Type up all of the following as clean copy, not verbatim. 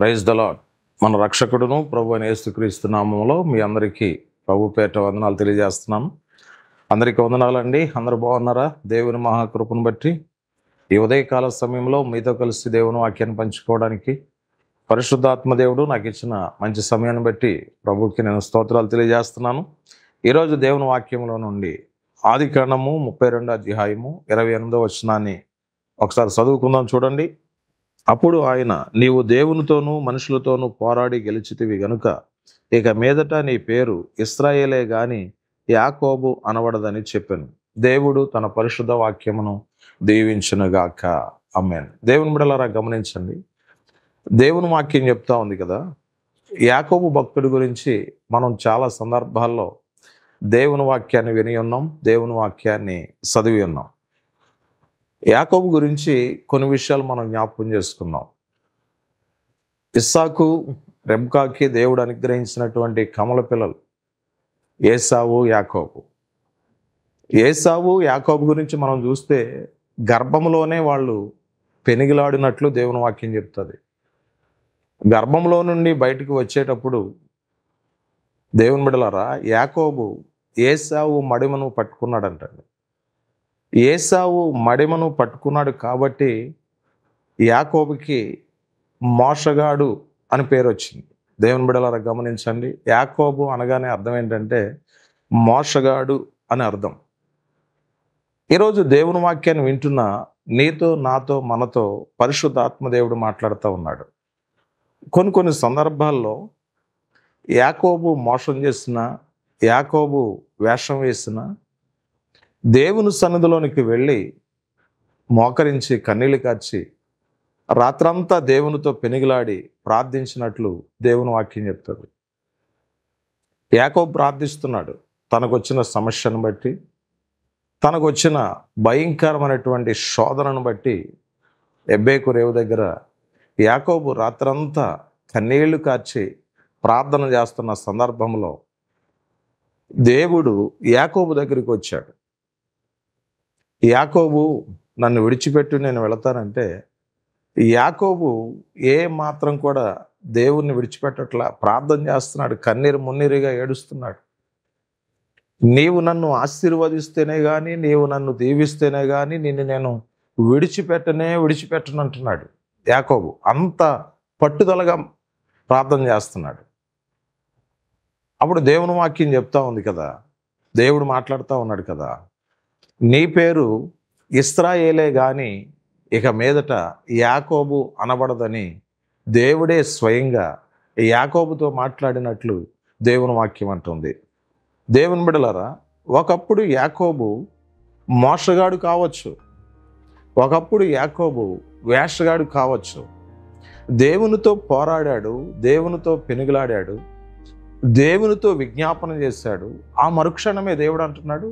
Praise the lord. మన రక్షకుడును ప్రభు అయిన యేసుక్రీస్తు నామములో మీ అందరికీ ప్రభు పేట వందనాలు తెలియజేస్తున్నాను. అందరికీ వందనాలండి. అందరూ బాగున్నారా? దేవుని మహాకృపను బట్టి ఈ ఉదయకాల సమయంలో మీతో కలిసి దేవుని వాక్యాన్ని పంచుకోవడానికి పరిశుద్ధాత్మ దేవుడు నాకు ఇచ్చిన మంచి సమయాన్ని బట్టి ప్రభుకి నేను స్తోత్రాలు తెలియజేస్తున్నాను. ఈరోజు దేవుని వాక్యంలో నుండి ఆదికాండము 32వ అధ్యాయము 28వ వచనాన్ని ఒకసారి చదువుకుందాం. చూడండి. అప్పుడు ఆయన, నీవు దేవునితోనూ మనుషులతోనూ పోరాడి గెలిచితివి గనుక ఇక మీదట నీ పేరు ఇశ్రాయేలే గాని యాకోబు అనబడదని చెప్పాను. దేవుడు తన పరిశుద్ధ వాక్యమును దీవించునుగాక. ఆమేన్. దేవుని బిడ్డలారా గమనించండి, దేవుని వాక్యం చెప్తా ఉంది కదా, యాకోబు భక్తుడి గురించి మనం చాలా సందర్భాల్లో దేవుని వాక్యాన్ని విని ఉన్నాం, దేవుని వాక్యాన్ని చదివి ఉన్నాం. యాకోబు గురించి కొన్ని విషయాలు మనం జ్ఞాపకం చేసుకున్నాం. ఇస్సాకు రెబ్కాకి దేవుడు అనుగ్రహించినటువంటి కమల పిల్లలు ఏసావు, యాకోబు. ఏసావు, యాకోబు గురించి మనం చూస్తే గర్భంలోనే వాళ్ళు పెనిగిలాడినట్లు దేవుని వాక్యం చెప్తుంది. గర్భంలో నుండి బయటకు వచ్చేటప్పుడు దేవుని బిడ్డలారా, యాకోబు ఏసావు మడిమను పట్టుకున్నాడంటండి. ఏసావు మడిమను పట్టుకున్నాడు కాబట్టి యాకోబుకి మోసగాడు అని పేరు వచ్చింది. దేవుని బిడ్డలారా గమనించండి, యాకోబు అనగానే అర్థం ఏంటంటే మోసగాడు అని అర్థం. ఈరోజు దేవుని వాక్యాన్ని వింటున్న నీతో, నాతో, మనతో పరిశుద్ధాత్మ దేవుడు మాట్లాడుతూ ఉన్నాడు. కొన్ని సందర్భాల్లో యాకోబు మోసం చేసిన, యాకోబు వేషం వేసిన, దేవుని సన్నిధిలోనికి వెళ్ళి మోకరించి కన్నీళ్ళు కార్చి రాత్రంతా దేవునితో పెనిగిలాడి ప్రార్థించినట్లు దేవుని వాక్యం చెప్తుంది. యాకోబు ప్రార్థిస్తున్నాడు తనకొచ్చిన సమస్యను బట్టి, తనకొచ్చిన భయంకరమైనటువంటి శోధనను బట్టి. ఎబ్బేకు రేవు దగ్గర యాకోబు రాత్రంతా కన్నీళ్లు కార్చి ప్రార్థన చేస్తున్న సందర్భంలో దేవుడు యాకోబు దగ్గరికి వచ్చాడు. యాకోబు, నన్ను విడిచిపెట్టు, నేను వెళతానంటే యాకోబు ఏ మాత్రం కూడా దేవుణ్ణి విడిచిపెట్టట్లా, ప్రార్థన చేస్తున్నాడు, కన్నీరు మున్నీరుగా ఏడుస్తున్నాడు. నీవు నన్ను ఆశీర్వదిస్తేనే కానీ, నీవు నన్ను దీవిస్తేనే కానీ నిన్ను నేను విడిచిపెట్టను అంటున్నాడు యాకోబు. అంత పట్టుదలగా ప్రార్థన చేస్తున్నాడు. అప్పుడు దేవుని వాక్యం చెప్తా ఉంది కదా, దేవుడు మాట్లాడుతూ ఉన్నాడు కదా, నీ పేరు ఇశ్రాయేలే గాని ఇక మీదట యాకోబు అనబడదని దేవుడే స్వయంగా యాకోబుతో మాట్లాడినట్లు దేవుని వాక్యం అంటుంది. దేవుని బిడ్డలారా, ఒకప్పుడు యాకోబు మోసగాడు కావచ్చు, ఒకప్పుడు యాకోబు వేషగాడు కావచ్చు. దేవునితో పోరాడాడు, దేవునితో పెనుగులాడాడు, దేవునితో విజ్ఞాపన చేశాడు. ఆ మరుక్షణమే దేవుడు అంటున్నాడు,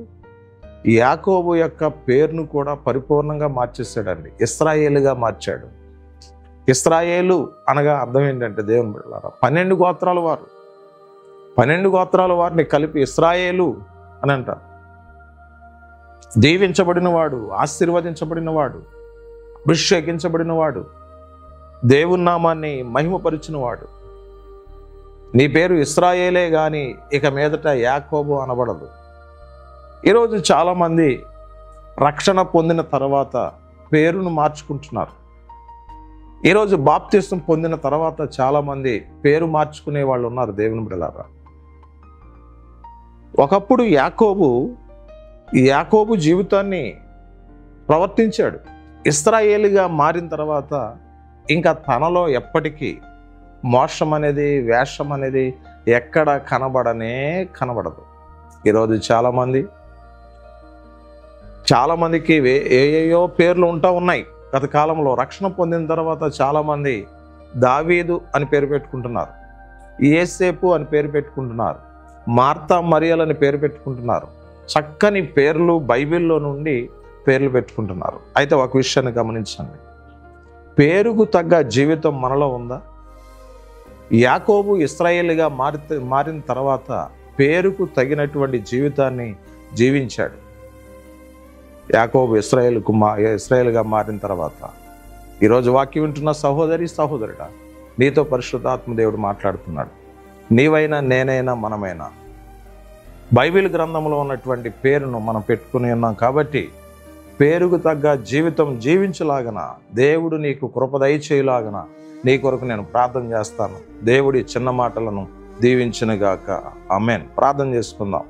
యాకోబు యొక్క పేరును కూడా పరిపూర్ణంగా మార్చేశాడండి, ఇశ్రాయేలుగా మార్చాడు. ఇశ్రాయేలు అనగా అర్థం ఏంటంటే దేవుని బిడ్డలారా, 12 గోత్రాల వారు, 12 గోత్రాల వారిని కలిపి ఇశ్రాయేలు అని అంటారు. దీవించబడినవాడు, ఆశీర్వదించబడినవాడు, అభిషేకించబడినవాడు, దేవుని నామాన్ని మహిమపరిచినవాడు. నీ పేరు ఇశ్రాయేలే గాని ఇక మీదట యాకోబు అనబడదు. ఈరోజు చాలామంది రక్షణ పొందిన తర్వాత పేరును మార్చుకుంటున్నారు. ఈరోజు బాప్తిసం పొందిన తర్వాత చాలామంది పేరు మార్చుకునే వాళ్ళు ఉన్నారు. దేవుని బిడ్డలారా, ఒకప్పుడు యాకోబు జీవితాన్ని ప్రవర్తించాడు. ఇశ్రాయేలుగా మారిన తర్వాత ఇంకా తనలో ఎప్పటికీ మోసం అనేది, వేషం అనేది ఎక్కడ కనబడదు. ఈరోజు చాలామందికి ఏయో పేర్లు ఉన్నాయి. గత కాలంలో రక్షణ పొందిన తర్వాత చాలామంది దావీదు అని పేరు పెట్టుకుంటున్నారు, యేసేపు అని పేరు పెట్టుకుంటున్నారు, మార్తా మరియలు అని పేరు పెట్టుకుంటున్నారు. చక్కని పేర్లు బైబిల్లో నుండి పేర్లు పెట్టుకుంటున్నారు. అయితే ఒక విషయాన్ని గమనించండి, పేరుకు తగ్గ జీవితం మనలో ఉందా? యాకోబు ఇశ్రాయేలుగా మారిన తర్వాత పేరుకు తగినటువంటి జీవితాన్ని జీవించాడు. యాకోబు ఇశ్రాయేలుగా మారిన తర్వాత ఈరోజు వాక్యం వింటున్న సహోదరి, సహోదరుడా, నీతో పరిశుద్ధాత్మ దేవుడు మాట్లాడుతున్నాడు. నీవైనా నేనైనా మనమైనా బైబిల్ గ్రంథంలో ఉన్నటువంటి పేరును మనం పెట్టుకుని ఉన్నాం కాబట్టి పేరుకు తగ్గ జీవితం జీవించలాగన దేవుడు నీకు కృప దయచేయులాగన నీ కొరకు నేను ప్రార్థన చేస్తాను. దేవుడి చిన్న మాటలను దీవించునుగాక. ఆమేన్. ప్రార్థన చేసుకుందాం.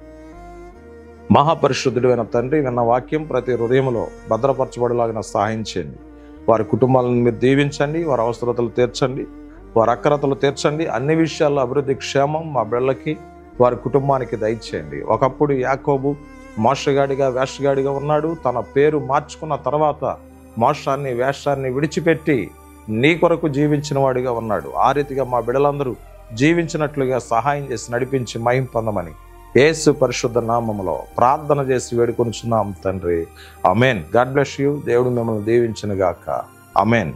మహాపరిశుద్ధుడైన తండ్రి, విన్న వాక్యం ప్రతి హృదయంలో భద్రపరచబడేలాగిన సహాయం చేయండి. వారి కుటుంబాలను మీరు దీవించండి, వారి అవసరతలు తీర్చండి, వారి అక్కరతలు తీర్చండి. అన్ని విషయాల్లో అభివృద్ధి క్షేమం మా బిళ్ళకి వారి కుటుంబానికి దయచేయండి. ఒకప్పుడు యాకోబు మోసగాడిగా వేషగాడిగా ఉన్నాడు. తన పేరు మార్చుకున్న తర్వాత మోసాన్ని వేషాన్ని విడిచిపెట్టి నీ కొరకు జీవించిన వాడిగా ఉన్నాడు. ఆ రీతిగా మా బిడ్డలందరూ జీవించినట్లుగా సహాయం చేసి నడిపించి మహిమ పొందమని యేసు పరిశుద్ధ నామములో ప్రార్థన చేసి వేడుకొనుచున్నాం తండ్రి. ఆమేన్. God bless you. దేవుడు మిమ్మల్ని దీవించునుగాక. ఆమేన్.